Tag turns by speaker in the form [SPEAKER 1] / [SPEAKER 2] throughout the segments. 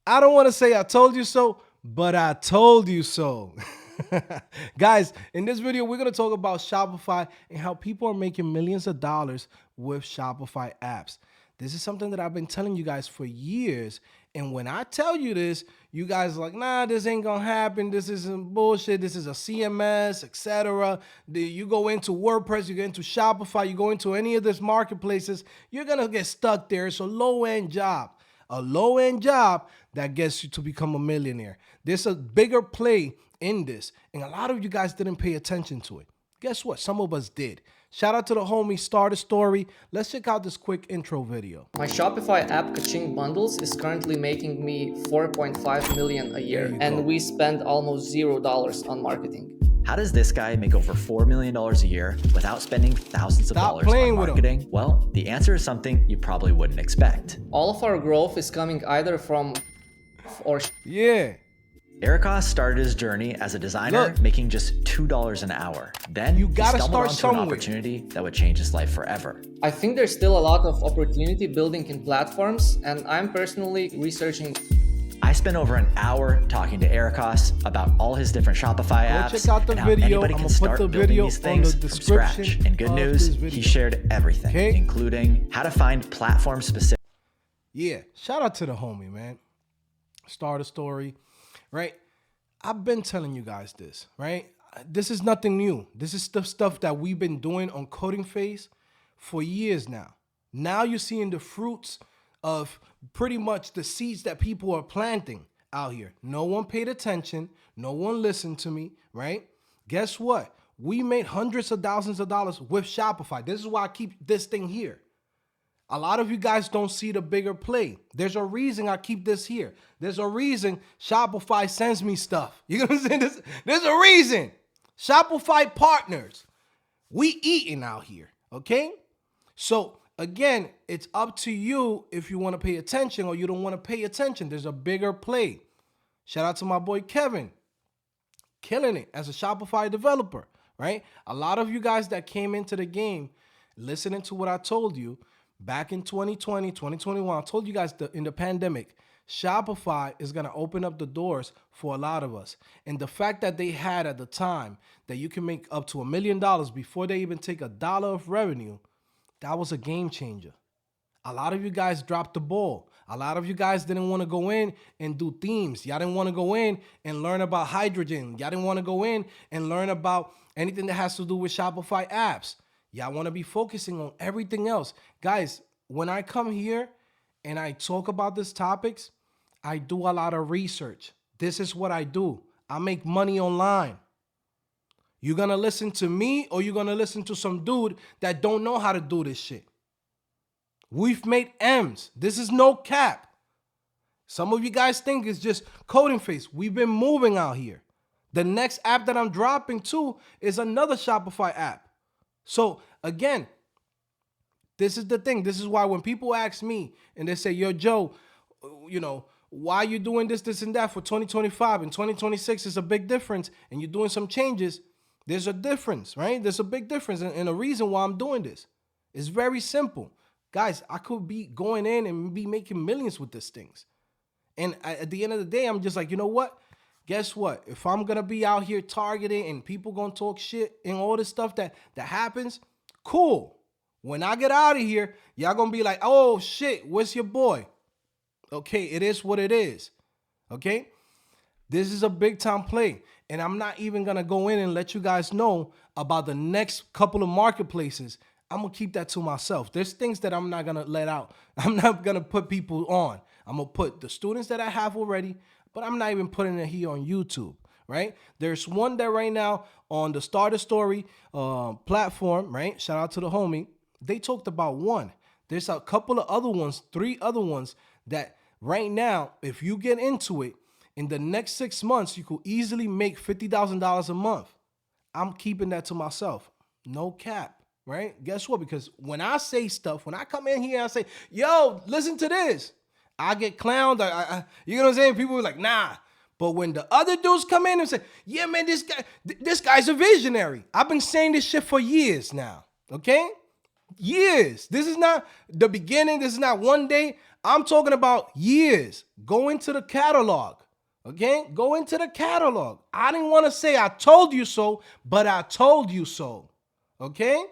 [SPEAKER 1] I don't want to say I told you so, but I told you so. Guys, in this video, we're going to talk about Shopify and how people are making millions of dollars with Shopify apps. This is something that I've been telling you guys for years. And when I tell you this, you guys are like, nah, this ain't going to happen. This isn't bullshit. This is a CMS, etc. You go into WordPress, you go into Shopify, you go into any of these marketplaces, you're going to get stuck there. It's a low-end job. A low-end job that gets you to become a millionaire. There's a bigger play in this, and a lot of you guys didn't pay attention to it. Guess what? Some of us did. Shout out to the homie Starter Story. Let's check out this quick intro video.
[SPEAKER 2] My Shopify app Kaching bundles is currently making me 4.5 million a year, and we spend almost $0 on marketing.
[SPEAKER 3] How does this guy make over $4 million a year without spending thousands of dollars on marketing? Well, the answer is something you probably wouldn't expect.
[SPEAKER 2] All of our growth is coming either from or
[SPEAKER 3] Ericos started his journey as a designer, making just $2 an hour. Then he stumbled onto an opportunity that would change his life forever.
[SPEAKER 2] I think there's still a lot of opportunity building in platforms, and I'm personally researching.
[SPEAKER 3] I spent over an hour talking to Ericos about all his different Shopify apps
[SPEAKER 1] check out the
[SPEAKER 3] and how
[SPEAKER 1] video.
[SPEAKER 3] anybody can start building these things from scratch. And good news, he shared everything, including how to find platform-specific.
[SPEAKER 1] Yeah, shout out to the homie, man. Starter Story, right? I've been telling you guys this, right? This is nothing new. This is the stuff that we've been doing on CodingPhase for years now. Now you're seeing the fruits of pretty much the seeds that people are planting out here. No one paid attention. No one listened to me, right? Guess what? We made hundreds of thousands of dollars with Shopify. This is why I keep this thing here. A lot of you guys don't see the bigger play. There's a reason I keep this here. There's a reason Shopify sends me stuff. You know what I'm saying? There's a reason. Shopify partners. We eating out here, okay? So again, it's up to you if you want to pay attention or you don't want to pay attention. There's a bigger play. Shout out to my boy Kevin. Killing it as a Shopify developer, right? A lot of you guys that came into the game listening to what I told you back in 2020, 2021, I told you guys in the pandemic, Shopify is going to open up the doors for a lot of us. And the fact that they had at the time that you can make up to $1 million before they even take $1 of revenue, that was a game changer. A lot of you guys dropped the ball. A lot of you guys didn't want to go in and do themes. Y'all didn't want to go in and learn about hydrogen. Y'all didn't want to go in and learn about anything that has to do with Shopify apps. Y'all want to be focusing on everything else. Guys, when I come here and I talk about these topics, I do a lot of research. This is what I do. I make money online. You're going to listen to me or you're going to listen to some dude that don't know how to do this shit. We've made M's. This is no cap. Some of you guys think it's just CodingPhase. We've been moving out here. The next app that I'm dropping too is another Shopify app. So again, this is the thing. This is why when people ask me and they say, yo, Joe, you know, why are you doing this, this, and that for 2025 and 2026 is a big difference and you're doing some changes. There's a difference, right? There's a big difference and a reason why I'm doing this. It's very simple. Guys, I could be going in and be making millions with these things. And at the end of the day, I'm just like, you know what? Guess what? If I'm going to be out here targeting and people going to talk shit and all this stuff that happens, cool. When I get out of here, y'all going to be like, oh, shit, where's your boy? Okay, it is what it is. Okay? This is a big time play. And I'm not even going to go in and let you guys know about the next couple of marketplaces. I'm going to keep that to myself. There's things that I'm not going to let out. I'm not going to put people on. I'm going to put the students that I have already, but I'm not even putting it here on YouTube, right? There's one that right now on the Starter Story platform, right? Shout out to the homie. They talked about one. There's a couple of other ones, 3 other ones that right now, if you get into it, in the next 6 months, you could easily make $50,000 a month. I'm keeping that to myself. No cap. Right? Guess what? Because when I say stuff, when I come in here and I say, yo, listen to this, I get clowned. You know what I'm saying? People are like, nah. But when the other dudes come in and say, yeah, man, this guy's a visionary. I've been saying this shit for years now. Okay? Years. This is not the beginning. This is not one day. I'm talking about years. Go into the catalog. Okay? Go into the catalog. I didn't want to say I told you so, but I told you so. Okay?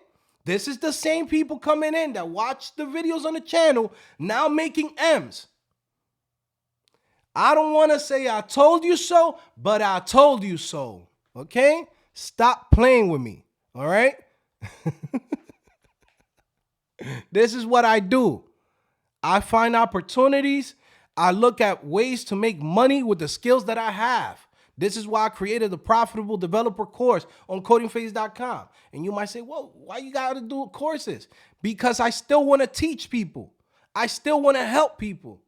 [SPEAKER 1] This is the same people coming in that watch the videos on the channel now making M's. I don't want to say I told you so, but I told you so. Okay? Stop playing with me. All right? This is what I do. I find opportunities. I look at ways to make money with the skills that I have. This is why I created the Profitable Developer course on CodingPhase.com. And you might say, well, why you got to do courses? Because I still want to teach people. I still want to help people.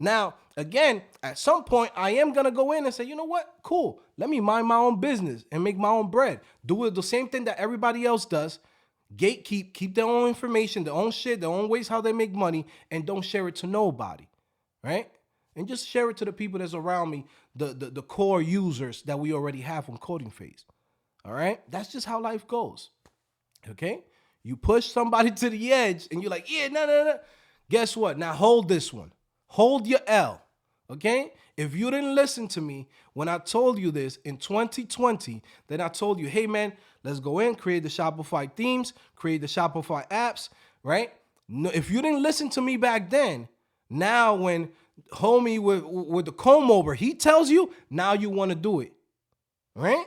[SPEAKER 1] Now, again, at some point, I am going to go in and say, you know what? Cool. Let me mind my own business and make my own bread. Do it the same thing that everybody else does. Gatekeep, keep their own information, their own shit, their own ways how they make money, and don't share it to nobody, right? And just share it to the people that's around me, the core users that we already have on CodingPhase, all right? That's just how life goes, okay? You push somebody to the edge, and you're like, yeah, no. Guess what? Now hold this one. Hold your L, okay? If you didn't listen to me when I told you this in 2020, then I told you, hey, man, let's go in, create the Shopify themes, create the Shopify apps, right? No, if you didn't listen to me back then, now when homie with the comb over, he tells you, now you want to do it, right?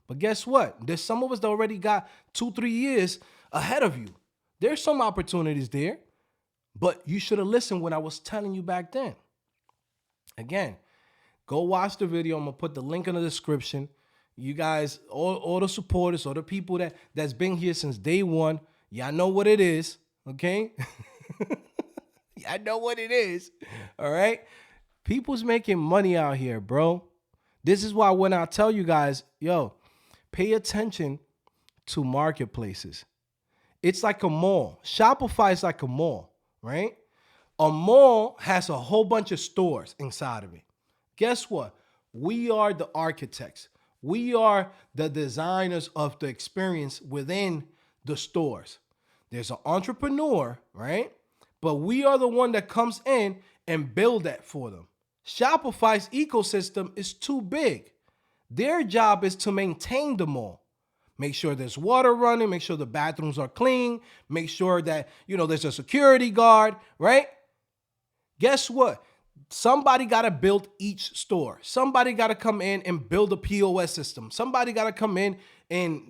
[SPEAKER 1] But guess what? There's some of us that already got 2-3 years ahead of you. There's some opportunities there, but you should have listened when I was telling you back then. Again, go watch the video. I'm going to put the link in the description. You guys, all the supporters, all the people that's been here since day one, y'all know what it is, okay? Y'all know what it is, all right? People's making money out here, bro. This is why when I tell you guys, yo, pay attention to marketplaces. It's like a mall. Shopify is like a mall, right? A mall has a whole bunch of stores inside of it. Guess what? We are the architects. We are the designers of the experience within the stores. There's an entrepreneur, right? But we are the one that comes in and build that for them. Shopify's ecosystem is too big. Their job is to maintain the mall. Make sure there's water running, make sure the bathrooms are clean, make sure that, there's a security guard, right? Guess what? Somebody got to build each store. Somebody got to come in and build a POS system. Somebody got to come in and,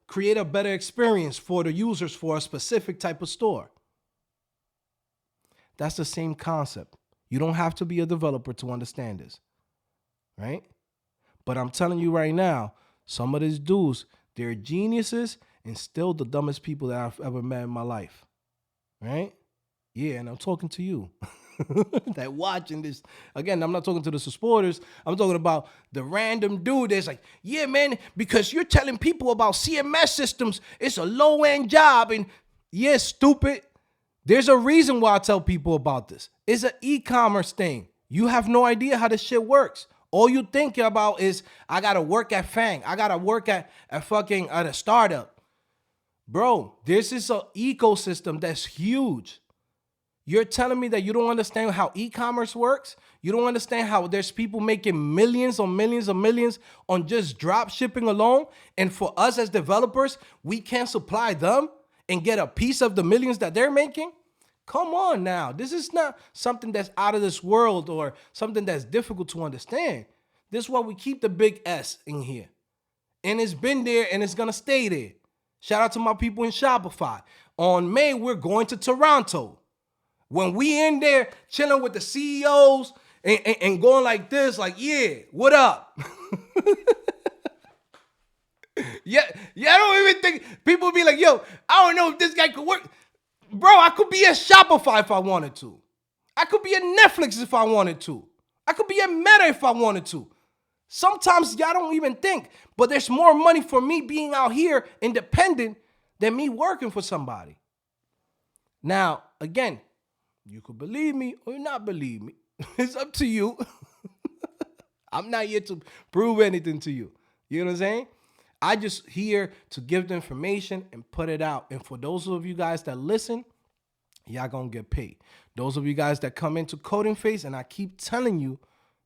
[SPEAKER 1] create a better experience for the users for a specific type of store. That's the same concept. You don't have to be a developer to understand this, right? But I'm telling you right now, some of these dudes, they're geniuses and still the dumbest people that I've ever met in my life, right? Yeah, and I'm talking to you. That watching this. Again, I'm not talking to the supporters. I'm talking about the random dude that's like, yeah, man, because you're telling people about CMS systems, it's a low-end job. And yeah, stupid. There's a reason why I tell people about this. It's an e-commerce thing. You have no idea how this shit works. All you think about is, I got to work at Fang. I got to work at a startup. Bro, this is an ecosystem that's huge. You're telling me that you don't understand how e-commerce works? You don't understand how there's people making millions on millions of millions on just drop shipping alone? And for us as developers, we can't supply them and get a piece of the millions that they're making? Come on now. This is not something that's out of this world or something that's difficult to understand. This is why we keep the big S in here. And it's been there and it's going to stay there. Shout out to my people in Shopify. On May, we're going to Toronto. When we in there chilling with the CEOs and going like this, like, yeah, what up? Yeah, I don't even think people be like, yo, I don't know if this guy could work. Bro, I could be at Shopify if I wanted to. I could be at Netflix if I wanted to. I could be at Meta if I wanted to. Sometimes y'all don't even think, but there's more money for me being out here independent than me working for somebody. Now, again, you could believe me or not believe me. It's up to you. I'm not here to prove anything to you. You know what I'm saying? I just here to give the information and put it out. And for those of you guys that listen, y'all gonna get paid. Those of you guys that come into CodingPhase, and I keep telling you,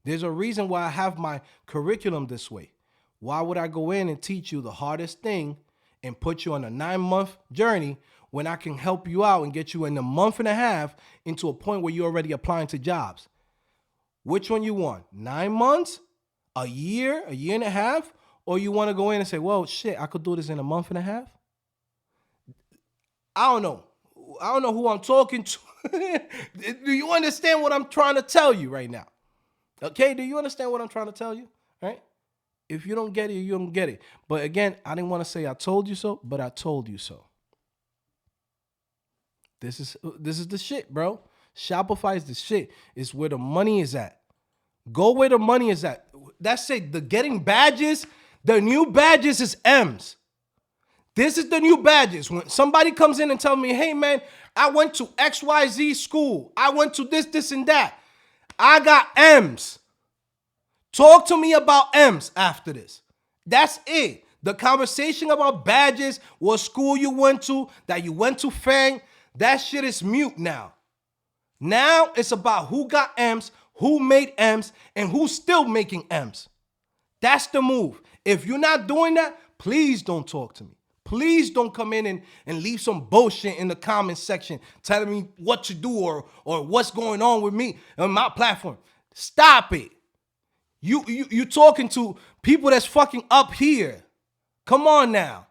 [SPEAKER 1] there's a reason why I have my curriculum this way. Why would I go in and teach you the hardest thing and put you on a 9-month journey when I can help you out and get you in a month and a half into a point where you're already applying to jobs? Which one you want? 9 months? A year and a half? Or you want to go in and say, well, shit, I could do this in a month and a half? I don't know. I don't know who I'm talking to. Do you understand what I'm trying to tell you right now? Okay, do you understand what I'm trying to tell you? Right? If you don't get it, you don't get it. But again, I didn't want to say I told you so, but I told you so. This is the shit, bro. Shopify is the shit. It's where the money is at. Go where the money is at. That's it. The getting badges, the new badges is M's. This is the new badges. When somebody comes in and tells me, hey, man, I went to XYZ school. I went to this, and that. I got M's. Talk to me about M's after this. That's it. The conversation about badges, what school you went to, that you went to FANG, that shit is mute now. Now it's about who got M's, who made M's, and who's still making M's. That's the move. If you're not doing that, please don't talk to me. Please don't come in and leave some bullshit in the comment section telling me what to do or what's going on with me on my platform. Stop it. You talking to people that's fucking up here. Come on now.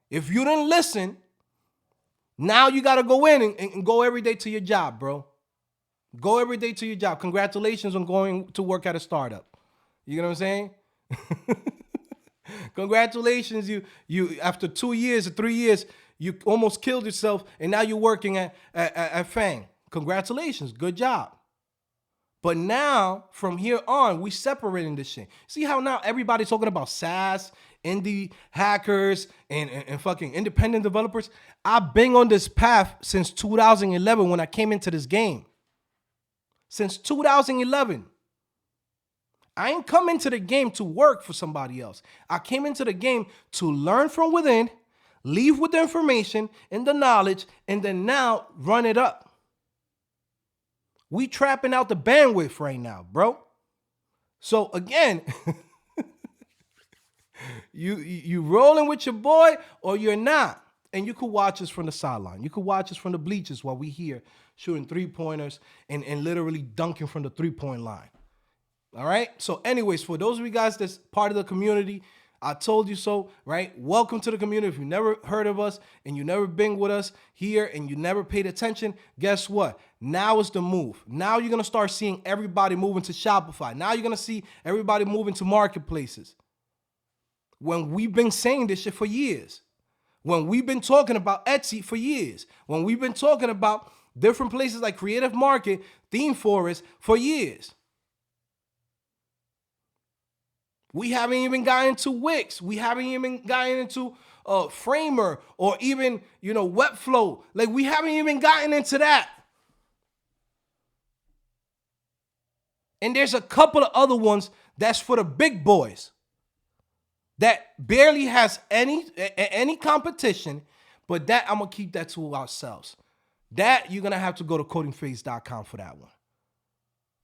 [SPEAKER 1] If you didn't listen, now you got to go in and go every day to your job, bro. Go every day to your job. Congratulations on going to work at a startup. You know what I'm saying? Congratulations, you after 2 years or 3 years, you almost killed yourself, and now you're working at FANG. Congratulations, good job. But now, from here on, we separating this shit. See how now everybody's talking about SaaS, indie hackers, and fucking independent developers? I've been on this path since 2011 when I came into this game. Since 2011. I ain't come into the game to work for somebody else. I came into the game to learn from within, leave with the information and the knowledge, and then now run it up. We trapping out the bandwidth right now, bro. So again, you rolling with your boy or you're not. And you could watch us from the sideline. You could watch us from the bleachers while we here shooting 3-pointers and literally dunking from the 3-point line. All right. So anyways, for those of you guys that's part of the community, I told you so, right? Welcome to the community. If you never heard of us and you never been with us here and you never paid attention, guess what? Now is the move. Now you're going to start seeing everybody moving to Shopify. Now you're going to see everybody moving to marketplaces. When we've been saying this shit for years. When we've been talking about Etsy for years. When we've been talking about different places like Creative Market, Theme Forest for years. We haven't even gotten into Wix. We haven't even gotten into Framer or even, Webflow. Like, we haven't even gotten into that. And there's a couple of other ones that's for the big boys that barely has any competition, but that I'm going to keep that to ourselves. That you're going to have to go to CodingPhase.com for that one.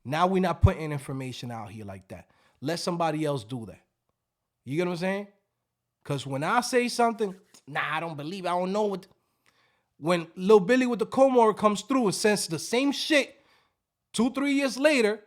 [SPEAKER 1] Now we're not putting information out here like that. Let somebody else do that. You get what I'm saying? Because when I say something, I don't believe, I don't know what. When Lil Billy with the Comor comes through and says the same shit 2-3 years later,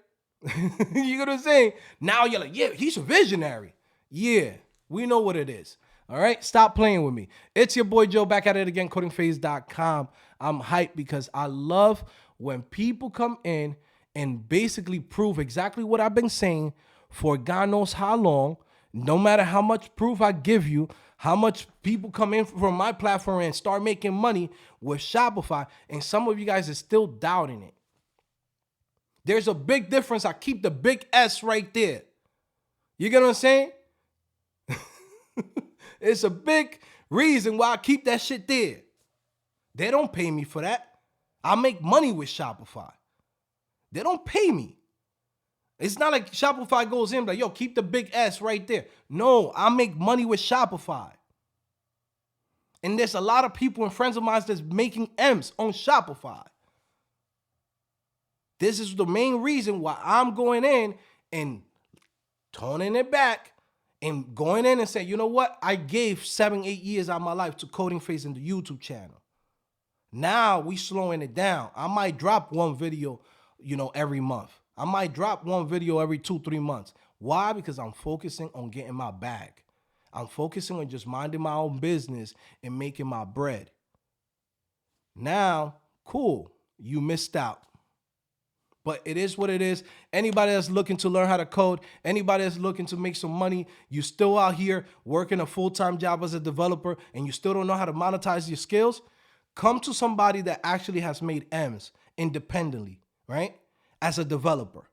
[SPEAKER 1] you get what I'm saying? Now you're like, yeah, he's a visionary. Yeah, we know what it is. All right? Stop playing with me. It's your boy Joe back at it again, CodingPhase.com. I'm hyped because I love when people come in and basically prove exactly what I've been saying for God knows how long. No matter how much proof I give you, how much people come in from my platform and start making money with Shopify, and some of you guys are still doubting it. There's a big difference. I keep the big S right there. You get what I'm saying? It's a big reason why I keep that shit there. They don't pay me for that. I make money with Shopify. They don't pay me. It's not like Shopify goes in like, yo, keep the big S right there. No, I make money with Shopify. And there's a lot of people and friends of mine that's making M's on Shopify. This is the main reason why I'm going in and toning it back and going in and saying, you know what? I gave 7-8 years out of my life to CodingPhase and the YouTube channel. Now we slowing it down. I might drop one video, every month. I might drop one video every 2-3 months. Why? Because I'm focusing on getting my bag. I'm focusing on just minding my own business and making my bread. Now, cool, you missed out. But it is what it is. Anybody that's looking to learn how to code, anybody that's looking to make some money, you still out here working a full-time job as a developer and you still don't know how to monetize your skills, come to somebody that actually has made M's independently, right? As a developer.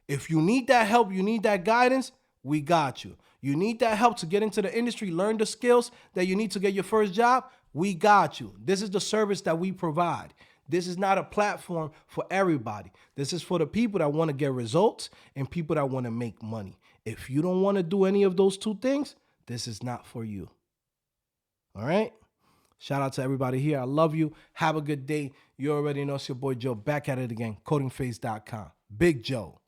[SPEAKER 1] If you need that help, you need that guidance, we got you. You need that help to get into the industry, learn the skills that you need to get your first job, we got you. This is the service that we provide. This is not a platform for everybody. This is for the people that want to get results and people that want to make money. If you don't want to do any of those two things, this is not for you. All right? Shout out to everybody here. I love you. Have a good day. You already know it's your boy Joe back at it again. CodingPhase.com. Big Joe.